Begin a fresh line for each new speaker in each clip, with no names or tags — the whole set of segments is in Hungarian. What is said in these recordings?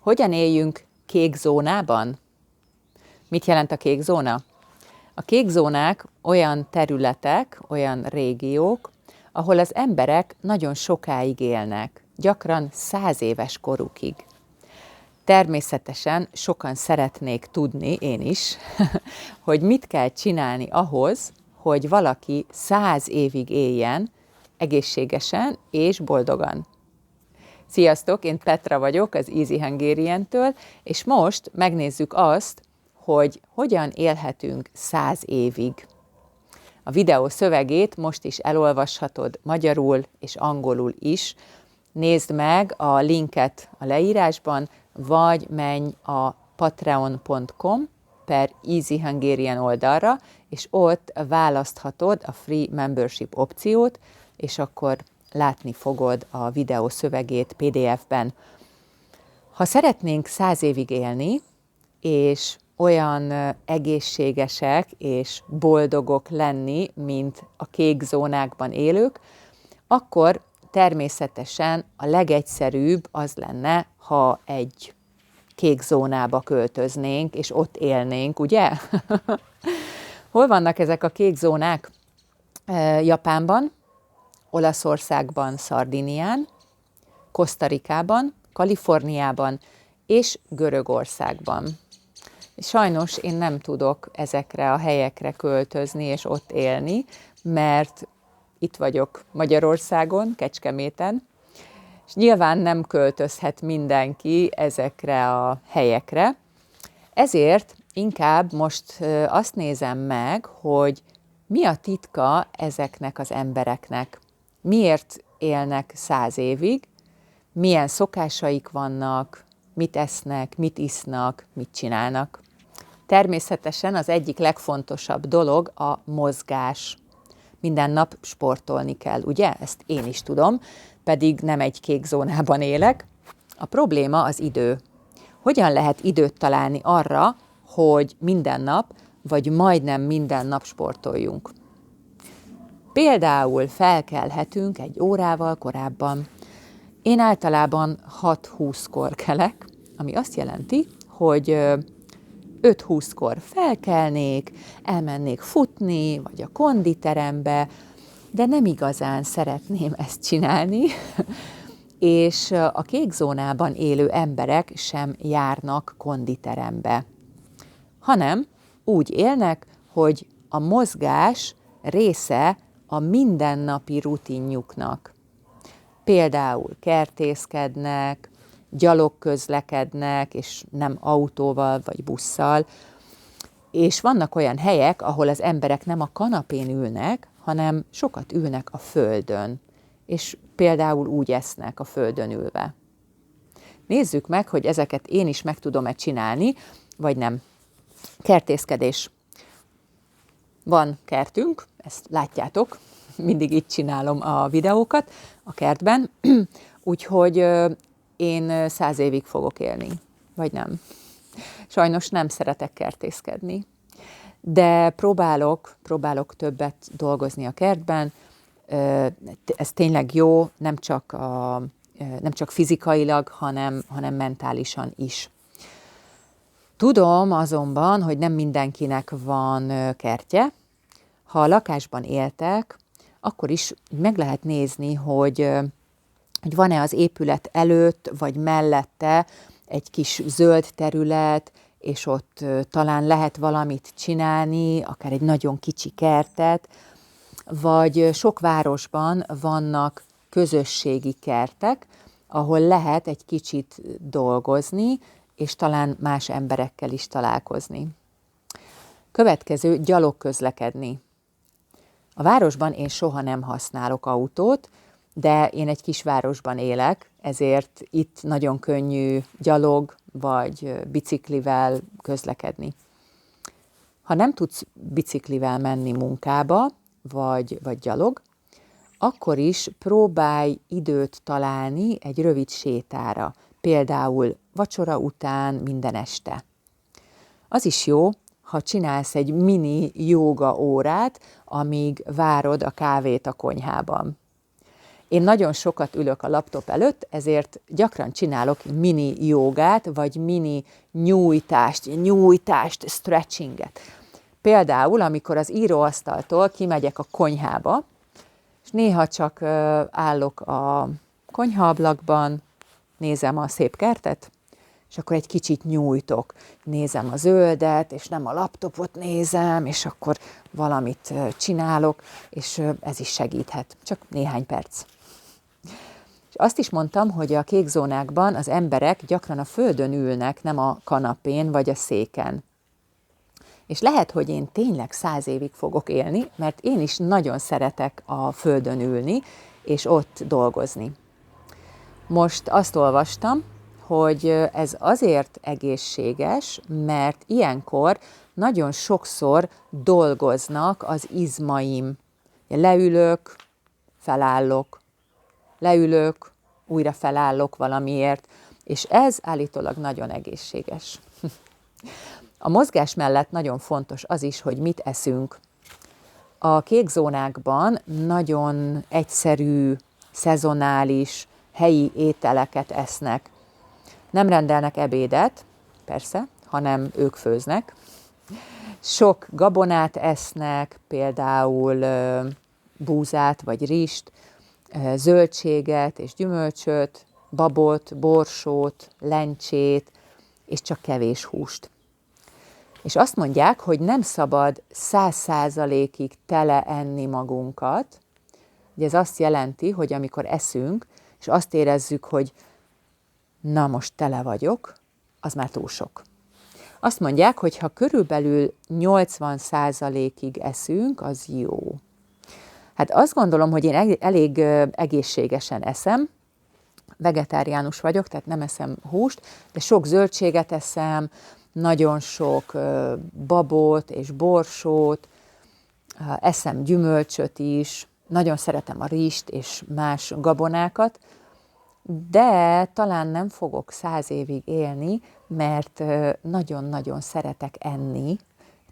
Hogyan éljünk kék zónában? Mit jelent a kék zóna? A kék zónák olyan területek, olyan régiók, ahol az emberek nagyon sokáig élnek, gyakran 100 éves korukig. Természetesen sokan szeretnék tudni, én is, hogy mit kell csinálni ahhoz, hogy valaki 100 évig éljen egészségesen és boldogan. Sziasztok, én Petra vagyok az Easy Hungarian-től, és most megnézzük azt, hogy hogyan élhetünk 100 évig. A videó szövegét most is elolvashatod magyarul és angolul is. Nézd meg a linket a leírásban, vagy menj a patreon.com/Easy Hungarian oldalra, és ott választhatod a Free Membership opciót, és akkor látni fogod a videó szövegét PDF-ben. Ha szeretnénk 100 évig élni, és olyan egészségesek és boldogok lenni, mint a kék zónákban élők, akkor természetesen a legegyszerűbb az lenne, ha egy kék zónába költöznénk, és ott élnénk, ugye? Hol vannak ezek a kék zónák? Japánban, Olaszországban, Szardinián, Kosztarikában, Kaliforniában és Görögországban. Sajnos én nem tudok ezekre a helyekre költözni és ott élni, mert itt vagyok Magyarországon, Kecskeméten, és nyilván nem költözhet mindenki ezekre a helyekre. Ezért inkább most azt nézem meg, hogy mi a titka ezeknek az embereknek. Miért élnek 100 évig, milyen szokásaik vannak, mit esznek, mit isznak, mit csinálnak. Természetesen az egyik legfontosabb dolog a mozgás. Minden nap sportolni kell, ugye? Ezt én is tudom, pedig nem egy kék zónában élek. A probléma az idő. Hogyan lehet időt találni arra, hogy minden nap, vagy majdnem minden nap sportoljunk? Például felkelhetünk egy órával korábban. Én általában 6:20-kor kelek, ami azt jelenti, hogy 5:20-kor felkelnék, elmennék futni, vagy a konditerembe, de nem igazán szeretném ezt csinálni, és a kék zónában élő emberek sem járnak konditerembe, hanem úgy élnek, hogy a mozgás része a mindennapi rutinjuknak. Például kertészkednek, gyalogközlekednek, és nem autóval vagy busszal, és vannak olyan helyek, ahol az emberek nem a kanapén ülnek, hanem sokat ülnek a földön, és például úgy esznek a földön ülve. Nézzük meg, hogy ezeket én is meg tudom-e csinálni, vagy nem. Kertészkedés. Van kertünk, ezt látjátok, mindig így csinálom a videókat a kertben, úgyhogy én 100 évig fogok élni, vagy nem. Sajnos nem szeretek kertészkedni, de próbálok többet dolgozni a kertben. Ez tényleg jó, nem csak fizikailag, hanem mentálisan is. Tudom azonban, hogy nem mindenkinek van kertje. Ha a lakásban éltek, akkor is meg lehet nézni, hogy van-e az épület előtt, vagy mellette egy kis zöld terület, és ott talán lehet valamit csinálni, akár egy nagyon kicsi kertet, vagy sok városban vannak közösségi kertek, ahol lehet egy kicsit dolgozni, és talán más emberekkel is találkozni. Következő, gyalogközlekedni. A városban én soha nem használok autót, de én egy kisvárosban élek, ezért itt nagyon könnyű gyalog vagy biciklivel közlekedni. Ha nem tudsz biciklivel menni munkába, vagy gyalog, akkor is próbálj időt találni egy rövid sétára, például vacsora után minden este. Az is jó, ha csinálsz egy mini jóga órát, amíg várod a kávét a konyhában. Én nagyon sokat ülök a laptop előtt, ezért gyakran csinálok mini jogát, vagy mini nyújtást, stretchinget. Például, amikor az íróasztaltól kimegyek a konyhába, és néha csak állok a konyhaablakban, nézem a szép kertet, és akkor egy kicsit nyújtok. Nézem a zöldet, és nem a laptopot nézem, és akkor valamit csinálok, és ez is segíthet. Csak néhány perc. És azt is mondtam, hogy a kék zónákban az emberek gyakran a földön ülnek, nem a kanapén vagy a széken. És lehet, hogy én tényleg 100 évig fogok élni, mert én is nagyon szeretek a földön ülni, és ott dolgozni. Most azt olvastam, hogy ez azért egészséges, mert ilyenkor nagyon sokszor dolgoznak az izmaim. Leülök, felállok, leülök, újra felállok valamiért, és ez állítólag nagyon egészséges. A mozgás mellett nagyon fontos az is, hogy mit eszünk. A kék zónákban nagyon egyszerű, szezonális, helyi ételeket esznek. Nem rendelnek ebédet, persze, hanem ők főznek. Sok gabonát esznek, például búzát vagy rist, zöldséget és gyümölcsöt, babot, borsót, lencsét, és csak kevés húst. És azt mondják, hogy nem szabad 100%-ig tele enni magunkat. Ugye ez azt jelenti, hogy amikor eszünk, és azt érezzük, hogy na most tele vagyok, az már túl sok. Azt mondják, hogy ha körülbelül 80%-ig eszünk, az jó. Hát azt gondolom, hogy én elég egészségesen eszem, vegetáriánus vagyok, tehát nem eszem húst, de sok zöldséget eszem, nagyon sok babot és borsót, eszem gyümölcsöt is, nagyon szeretem a rist és más gabonákat, de talán nem fogok 100 évig élni, mert nagyon-nagyon szeretek enni,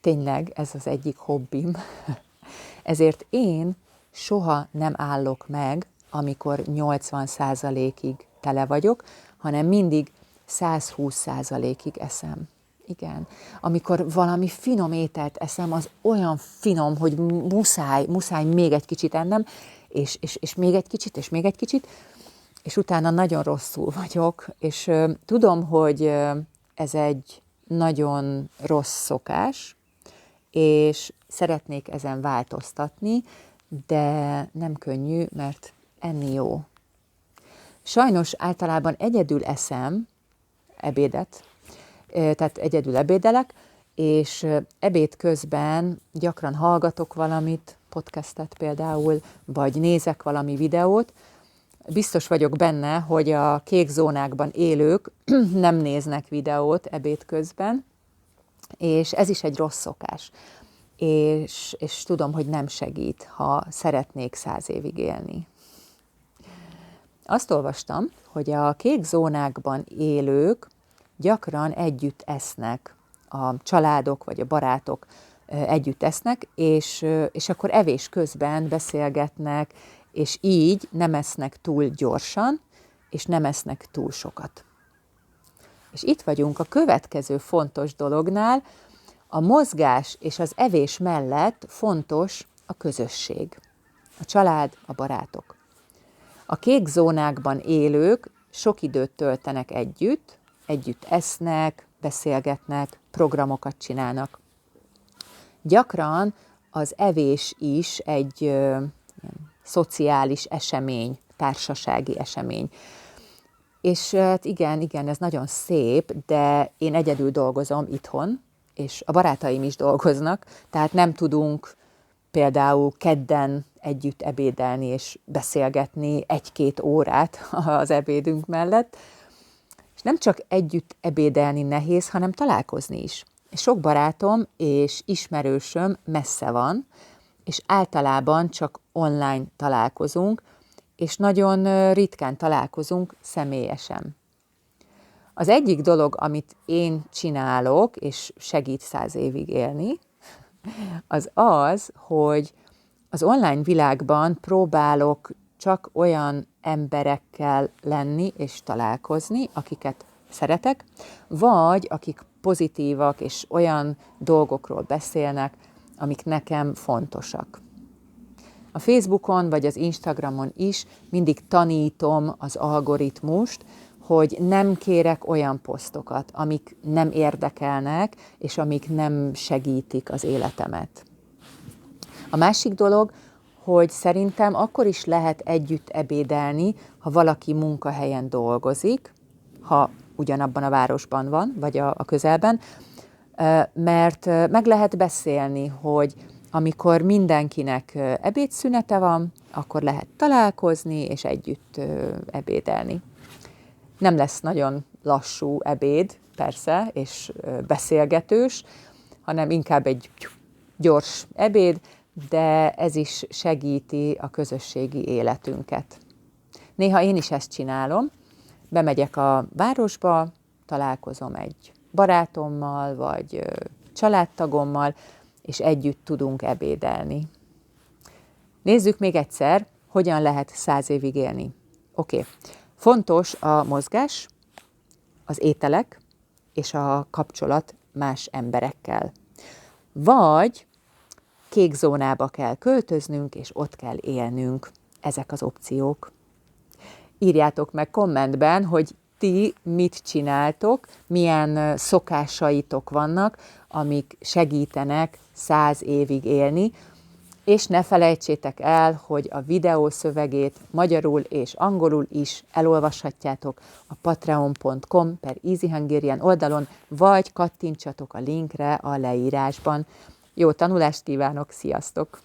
tényleg ez az egyik hobbim, ezért én soha nem állok meg, amikor 80%-ig tele vagyok, hanem mindig 120%-ig eszem. Igen. Amikor valami finom ételt eszem, az olyan finom, hogy muszáj még egy kicsit ennem, és még egy kicsit, és még egy kicsit, és utána nagyon rosszul vagyok, és tudom, hogy ez egy nagyon rossz szokás, és szeretnék ezen változtatni, de nem könnyű, mert enni jó. Sajnos általában egyedül eszem ebédet, tehát egyedül ebédelek, és ebéd közben gyakran hallgatok valamit, podcastet például, vagy nézek valami videót. Biztos vagyok benne, hogy a kék zónákban élők nem néznek videót ebéd közben, és ez is egy rossz szokás. És tudom, hogy nem segít, ha szeretnék 100 évig élni. Azt olvastam, hogy a kék zónákban élők gyakran együtt esznek, a családok vagy a barátok együtt esznek, és akkor evés közben beszélgetnek, és így nem esznek túl gyorsan, és nem esznek túl sokat. És itt vagyunk a következő fontos dolognál, a mozgás és az evés mellett fontos a közösség, a család, a barátok. A kék zónákban élők sok időt töltenek együtt esznek, beszélgetnek, programokat csinálnak. Gyakran az evés is egy szociális esemény, társasági esemény. És hát igen, ez nagyon szép, de én egyedül dolgozom itthon, és a barátaim is dolgoznak, tehát nem tudunk például kedden együtt ebédelni és beszélgetni 1-2 órát az ebédünk mellett. És nem csak együtt ebédelni nehéz, hanem találkozni is. Sok barátom és ismerősöm messze van, és általában csak online találkozunk, és nagyon ritkán találkozunk személyesen. Az egyik dolog, amit én csinálok, és segít 100 évig élni, az, hogy az online világban próbálok csak olyan emberekkel lenni és találkozni, akiket szeretek, vagy akik pozitívak és olyan dolgokról beszélnek, amik nekem fontosak. A Facebookon vagy az Instagramon is mindig tanítom az algoritmust, hogy nem kérek olyan posztokat, amik nem érdekelnek, és amik nem segítik az életemet. A másik dolog, hogy szerintem akkor is lehet együtt ebédelni, ha valaki munkahelyen dolgozik, ha ugyanabban a városban van, vagy a közelben, mert meg lehet beszélni, hogy amikor mindenkinek ebédszünete van, akkor lehet találkozni és együtt ebédelni. Nem lesz nagyon lassú ebéd, persze, és beszélgetős, hanem inkább egy gyors ebéd, de ez is segíti a közösségi életünket. Néha én is ezt csinálom, bemegyek a városba, találkozom egy barátommal, vagy családtagommal, és együtt tudunk ebédelni. Nézzük még egyszer, hogyan lehet 100 évig élni. Oké. Fontos a mozgás, az ételek és a kapcsolat más emberekkel. Vagy kék zónába kell költöznünk, és ott kell élnünk. Ezek az opciók. Írjátok meg kommentben, hogy ti mit csináltok, milyen szokásaitok vannak, amik segítenek 100 évig élni, és ne felejtsétek el, hogy a videó szövegét magyarul és angolul is elolvashatjátok a patreon.com/easyhungarian oldalon, vagy kattintsatok a linkre a leírásban. Jó tanulást kívánok, sziasztok!